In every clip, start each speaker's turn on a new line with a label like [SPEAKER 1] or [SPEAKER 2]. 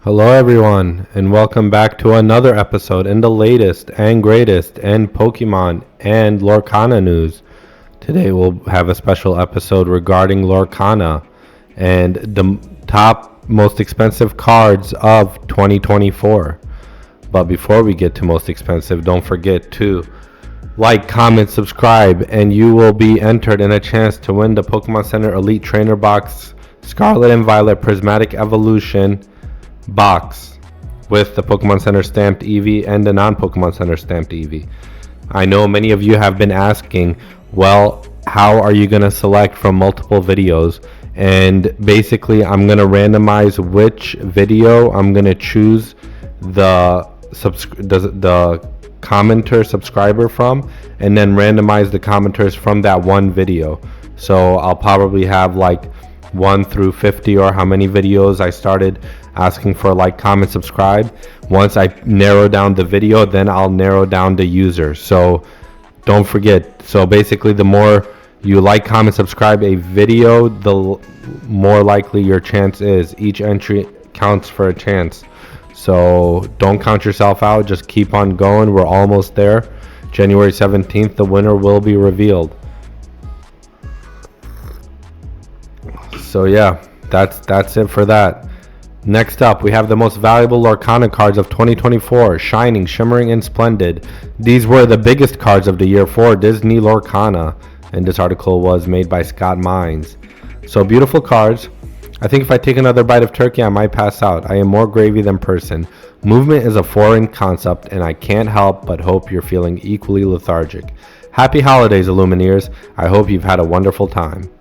[SPEAKER 1] Hello, everyone, and welcome back to another episode in the latest and greatest and Pokemon and Lorcana news. Today, we'll have a special episode regarding Lorcana and the top most expensive cards of 2024. But before we get to most expensive, don't forget to like, comment, subscribe, and you will be entered in a chance to win the Pokémon Center Elite Trainer Box Scarlet and Violet Prismatic Evolution box with the Pokemon Center stamped Eevee and the non-Pokemon Center stamped Eevee. I know many of you have been asking, well, how are you going to select from multiple videos? And basically, I'm going to randomize which video I'm going to choose the commenter subscriber from, and then randomize the commenters from that one video. So I'll probably have like 1 through 50 or how many videos I started asking for like, comment, subscribe. Once I narrow down the video, then I'll narrow down the user. So don't forget. So basically, the more you like, comment, subscribe a video, the more likely your chance is. Each entry counts for a chance. So don't count yourself out. Just keep on going. We're almost there. January 17th, the winner will be revealed. So yeah, that's it for that. Next up, we have the most valuable Lorcana cards of 2024, shining, shimmering, and splendid. These were the biggest cards of the year for Disney Lorcana, and this article was made by Scott Mines. So beautiful cards. I think if I take another bite of turkey, I might pass out. I am more gravy than person. Movement is a foreign concept, and I can't help but hope you're feeling equally lethargic. Happy holidays, Illumineers. I hope you've had a wonderful time.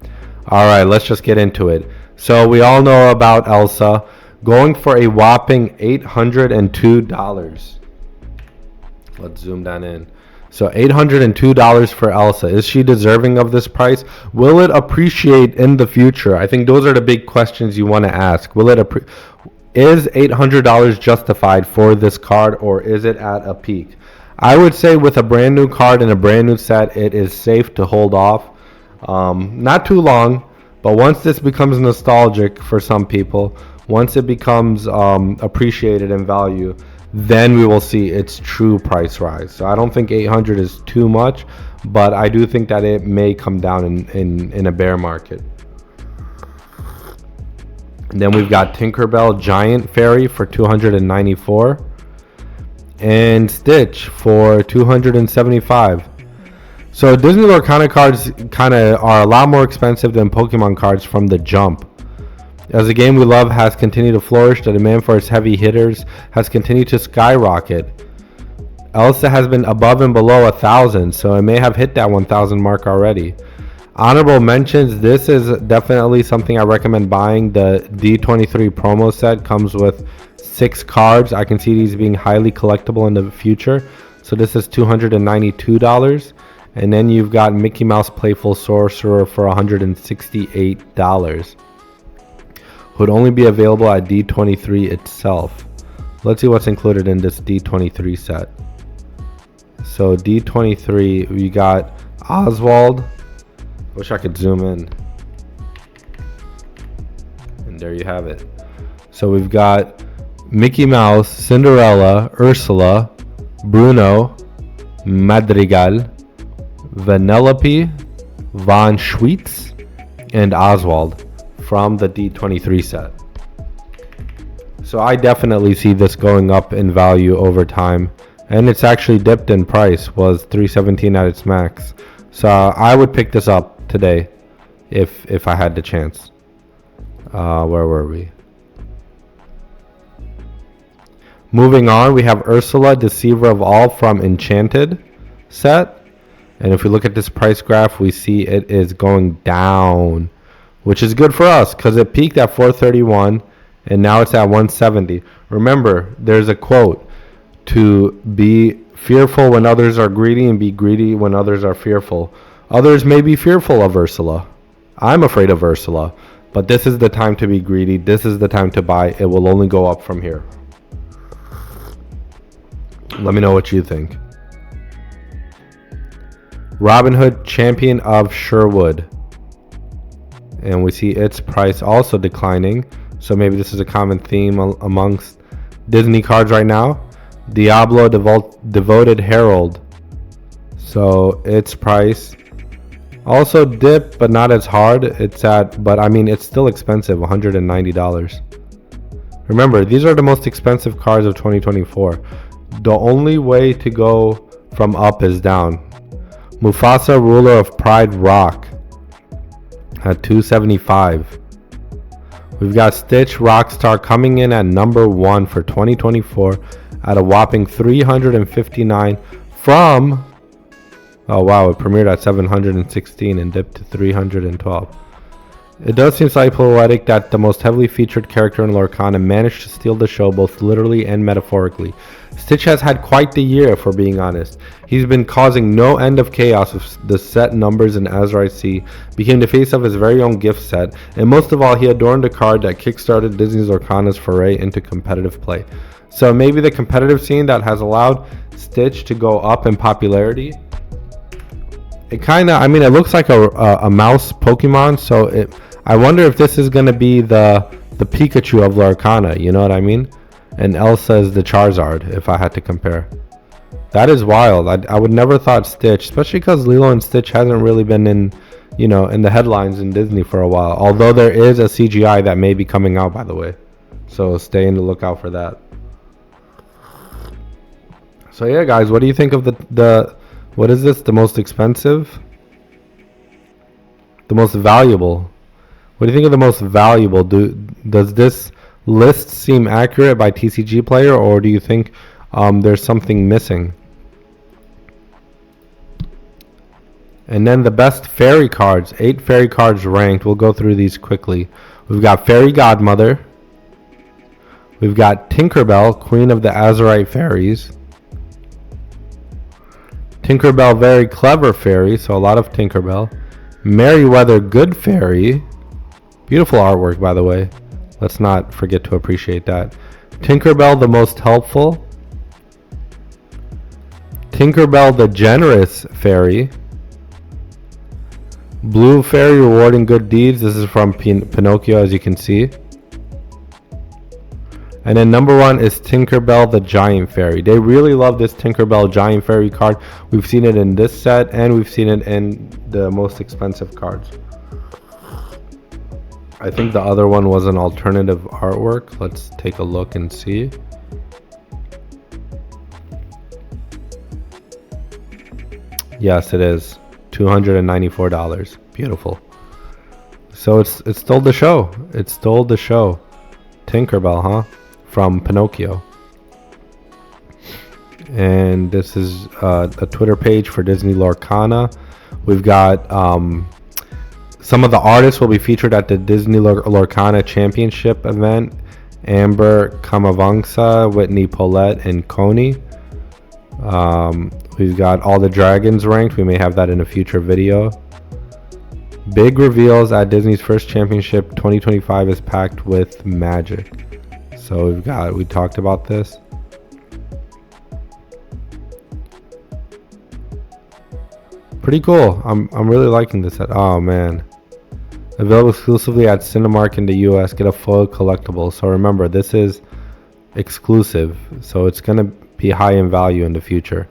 [SPEAKER 1] Alright, let's just get into it. So we all know about Elsa going for a whopping $802. Let's zoom that in. So $802 for Elsa. Is she deserving of this price? Will it appreciate in the future? I think those are the big questions you want to ask. Is $800 justified for this card, or is it at a peak? I would say with a brand new card and a brand new set, it is safe to hold off. Not too long, but once this becomes nostalgic for some people, once it becomes appreciated in value, then we will see its true price rise. So I don't think 800 is too much, but I do think that it may come down in a bear market. And then we've got Tinkerbell Giant Fairy for $294 and Stitch for $275. So Disney Lorcana cards kind of are a lot more expensive than Pokemon cards from the jump. As the game we love has continued to flourish, the demand for its heavy hitters has continued to skyrocket. Elsa has been above and below 1,000, so it may have hit that 1,000 mark already. Honorable mentions, this is definitely something I recommend buying. The D23 promo set comes with 6 cards. I can see these being highly collectible in the future. So this is $292. And then you've got Mickey Mouse Playful Sorcerer for $168. Would only be available at D23 itself. Let's see what's included in this D23 set. So D23, we got Oswald. Wish I could zoom in. And there you have it. So we've got Mickey Mouse, Cinderella, Ursula, Bruno, Madrigal, Vanellope, Von Schweetz, and Oswald from the D23 set. So I definitely see this going up in value over time, and it's actually dipped in price. Was $317 at its max. So I would pick this up today if I had the chance. Where were we? Moving on, we have Ursula, Deceiver of All from Enchanted set. And if we look at this price graph, we see it is going down, which is good for us because it peaked at $431 and now it's at $170. Remember, there's a quote: to be fearful when others are greedy and be greedy when others are fearful. Others may be fearful of Ursula. I'm afraid of Ursula, but this is the time to be greedy. This is the time to buy. It will only go up from here. Let me know what you think. Robin Hood, Champion of Sherwood. And we see its price also declining. So maybe this is a common theme amongst Disney cards right now. Diablo Devoted Herald. So its price also dipped, but not as hard. But I mean, it's still expensive, $190. Remember, these are the most expensive cards of 2024. The only way to go from up is down. Mufasa, Ruler of Pride Rock at $275. We've got Stitch Rockstar coming in at number 1 for 2024 at a whopping $359 from, oh wow, it premiered at $716 and dipped to $312. It does seem slightly poetic that the most heavily featured character in Lorcana managed to steal the show both literally and metaphorically. Stitch has had quite the year, if we're being honest. He's been causing no end of chaos with the set numbers, and Azrai C became the face of his very own gift set, and most of all, he adorned a card that kickstarted Disney's Lorcana's foray into competitive play. So maybe the competitive scene that has allowed Stitch to go up in popularity. It kind of, I mean, it looks like a mouse Pokemon, so I wonder if this is going to be the Pikachu of Lorcana, you know what I mean? And Elsa is the Charizard, if I had to compare. That is wild. I would never thought Stitch, especially because Lilo and Stitch hasn't really been in the headlines in Disney for a while. Although there is a CGI that may be coming out, by the way. So stay in the lookout for that. So yeah, guys, what do you think of the what is this? The most expensive? The most valuable? What do you think of the most valuable? Does this list seem accurate by TCG Player, or do you think there's something missing? And then the best fairy cards, 8 fairy cards ranked. We'll go through these quickly. We've got Fairy Godmother. We've got Tinkerbell, Queen of the Azurite Fairies. Tinkerbell, Very Clever Fairy, so a lot of Tinkerbell. Merryweather, Good Fairy. Beautiful artwork, by the way. Let's not forget to appreciate that. Tinkerbell, the Most Helpful. Tinkerbell, the Generous Fairy. Blue Fairy, Rewarding Good Deeds. This is from Pinocchio, as you can see. And then number 1 is Tinkerbell, the Giant Fairy. They really love this Tinkerbell Giant Fairy card. We've seen it in this set, and we've seen it in the most expensive cards. I think the other one was an alternative artwork. Let's take a look and see. Yes, it is. $294. Beautiful. So it stole the show. It stole the show. Tinkerbell, huh? From Pinocchio. And this is a Twitter page for Disney Lorcana. We've got some of the artists will be featured at the Disney Lorcana Championship event. Amber Kamavangsa, Whitney Paulette, and Coney. We've got all the dragons ranked. We may have that in a future video. Big reveals at Disney's first championship 2025 is packed with magic. So we talked about this. Pretty cool. I'm really liking this set. Oh man. Available exclusively at Cinemark in the US. Get a full collectible. So remember, this is exclusive. So it's going to be high in value in the future.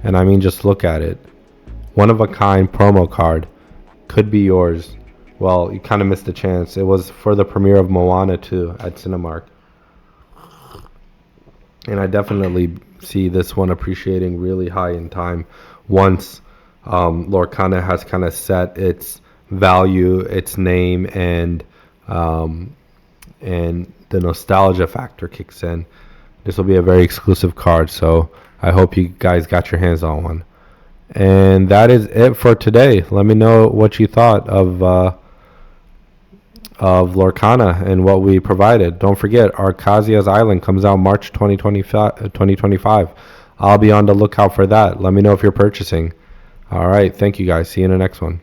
[SPEAKER 1] And I mean, just look at it. One of a kind promo card. Could be yours. Well, you kind of missed a chance. It was for the premiere of Moana 2 at Cinemark. And I definitely see this one appreciating really high in time once Lorcana has kind of set its value, its name, and the nostalgia factor kicks in. This will be a very exclusive card, so I hope you guys got your hands on one. And that is it for today. Let me know what you thought of Lorcana and what we provided. Don't forget, Arcasia's Island comes out March 2025. I'll be on the lookout for that. Let me know if you're purchasing. All right. Thank you guys. See you in the next one.